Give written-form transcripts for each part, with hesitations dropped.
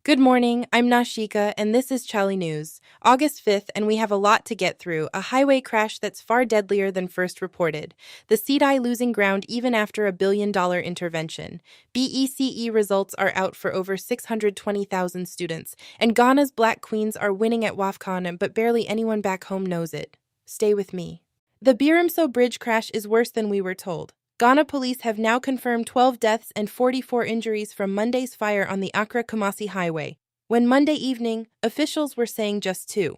Good morning, I'm Nashika, and this is Chale News. August 5th, and we have a lot to get through. A highway crash that's far deadlier than first reported. The Cedi losing ground even after $1 billion intervention. BECE results are out for over 620,000 students, and Ghana's Black Queens are winning at WAFCON, but barely anyone back home knows it. Stay with me. The Birimso Bridge crash is worse than we were told. Ghana police have now confirmed 12 deaths and 44 injuries from Monday's fire on the Accra-Kumasi highway, when Monday evening, officials were saying just 2.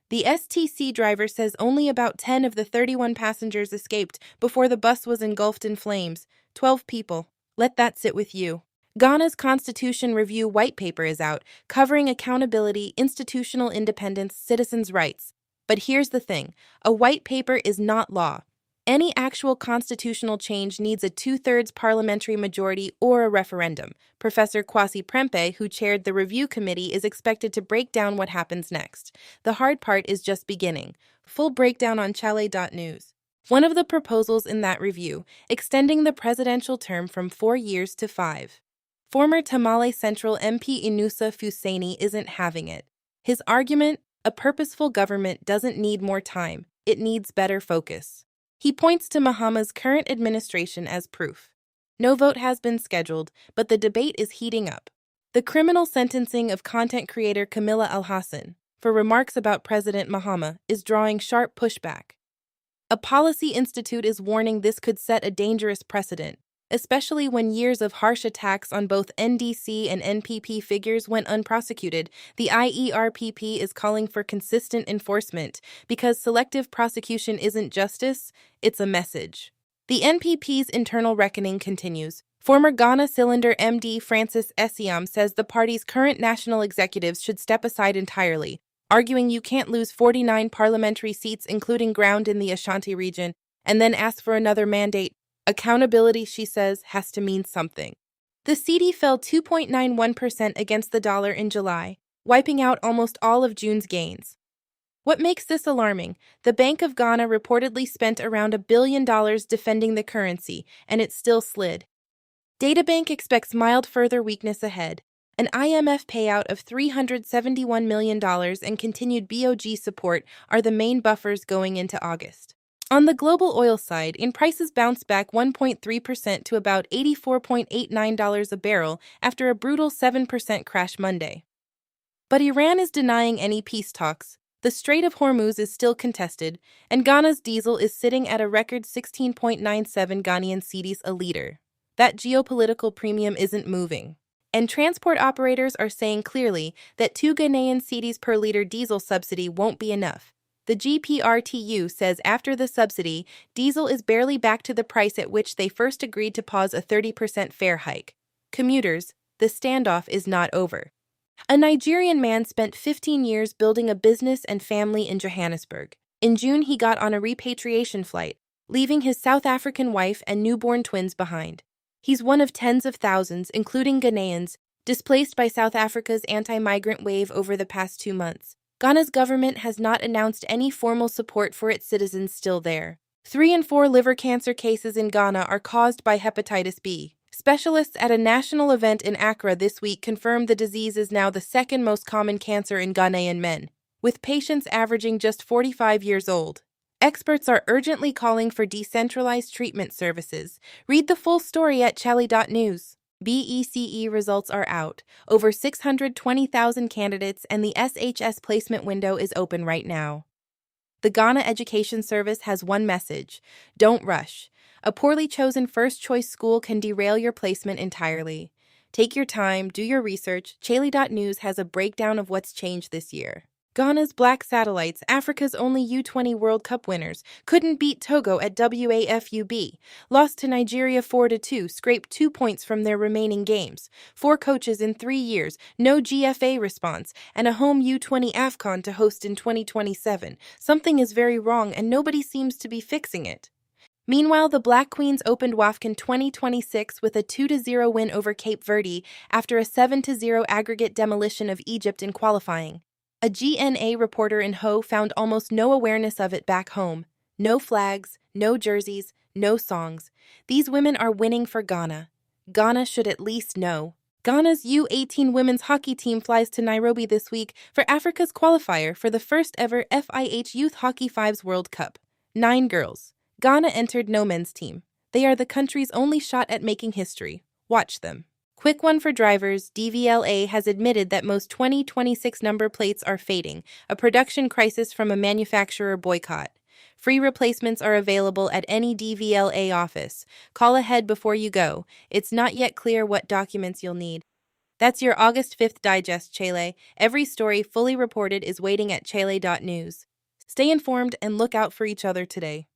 The STC driver says only about 10 of the 31 passengers escaped before the bus was engulfed in flames. 12 people. Let that sit with you. Ghana's Constitution Review White Paper is out, covering accountability, institutional independence, citizens' rights. But here's the thing, a white paper is not law. Any actual constitutional change needs a 2/3 parliamentary majority or a referendum. Professor Kwasi Prempeh, who chaired the review committee, is expected to break down what happens next. The hard part is just beginning. Full breakdown on Chale.news. One of the proposals in that review, extending the presidential term from 4 years to 5. Former Tamale Central MP Inusa Fuseni isn't having it. His argument, a purposeful government doesn't need more time, it needs better focus. He points to Mahama's current administration as proof. No vote has been scheduled, but the debate is heating up. The criminal sentencing of content creator Camilla Al-Hassan for remarks about President Mahama is drawing sharp pushback. A policy institute is warning this could set a dangerous precedent, especially when years of harsh attacks on both NDC and NPP figures went unprosecuted. The IERPP is calling for consistent enforcement because selective prosecution isn't justice, it's a message. The NPP's internal reckoning continues. Former Ghana Cylinder MD Francis Essiam says the party's current national executives should step aside entirely, arguing you can't lose 49 parliamentary seats, including ground in the Ashanti region, and then ask for another mandate. Accountability, she says, has to mean something. The Cedi fell 2.91% against the dollar in July, wiping out almost all of June's gains. What makes this alarming? The Bank of Ghana reportedly spent around $1 billion defending the currency, and it still slid. Databank expects mild further weakness ahead. An IMF payout of $371 million and continued BOG support are the main buffers going into August. On the global oil side, prices bounced back 1.3% to about $84.89 a barrel after a brutal 7% crash Monday. But Iran is denying any peace talks. The Strait of Hormuz is still contested, and Ghana's diesel is sitting at a record 16.97 Ghanaian cedis a litre. That geopolitical premium isn't moving. And transport operators are saying clearly that 2 Ghanaian cedis per litre diesel subsidy won't be enough. The GPRTU says after the subsidy, diesel is barely back to the price at which they first agreed to pause a 30% fare hike. Commuters, the standoff is not over. A Nigerian man spent 15 years building a business and family in Johannesburg. In June, he got on a repatriation flight, leaving his South African wife and newborn twins behind. He's one of tens of thousands, including Ghanaians, displaced by South Africa's anti-migrant wave over the past 2 months. Ghana's government has not announced any formal support for its citizens still there. 3 in 4 liver cancer cases in Ghana are caused by hepatitis B. Specialists at a national event in Accra this week confirmed the disease is now the second most common cancer in Ghanaian men, with patients averaging just 45 years old. Experts are urgently calling for decentralized treatment services. Read the full story at Chale.news. BECE results are out. Over 620,000 candidates, and the SHS placement window is open right now. The Ghana Education Service has one message: don't rush. A poorly chosen first-choice school can derail your placement entirely. Take your time, do your research. Chale.news has a breakdown of what's changed this year. Ghana's Black Satellites, Africa's only U20 World Cup winners, couldn't beat Togo at WAFU B, lost to Nigeria 4-2, scraped 2 points from their remaining games, 4 coaches in 3 years, no GFA response, and a home U20 AFCON to host in 2027. Something is very wrong and nobody seems to be fixing it. Meanwhile, the Black Queens opened WAFCON 2026 with a 2-0 win over Cape Verde after a 7-0 aggregate demolition of Egypt in qualifying. A GNA reporter in Ho found almost no awareness of it back home. No flags, no jerseys, no songs. These women are winning for Ghana. Ghana should at least know. Ghana's U18 women's hockey team flies to Nairobi this week for Africa's qualifier for the first ever FIH Youth Hockey Fives World Cup. 9 girls. Ghana entered no men's team. They are the country's only shot at making history. Watch them. Quick one for drivers. DVLA has admitted that most 2026 number plates are fading, a production crisis from a manufacturer boycott. Free replacements are available at any DVLA office. Call ahead before you go. It's not yet clear what documents you'll need. That's your August 5th digest, Chale. Every story fully reported is waiting at chale.news. Stay informed and look out for each other today.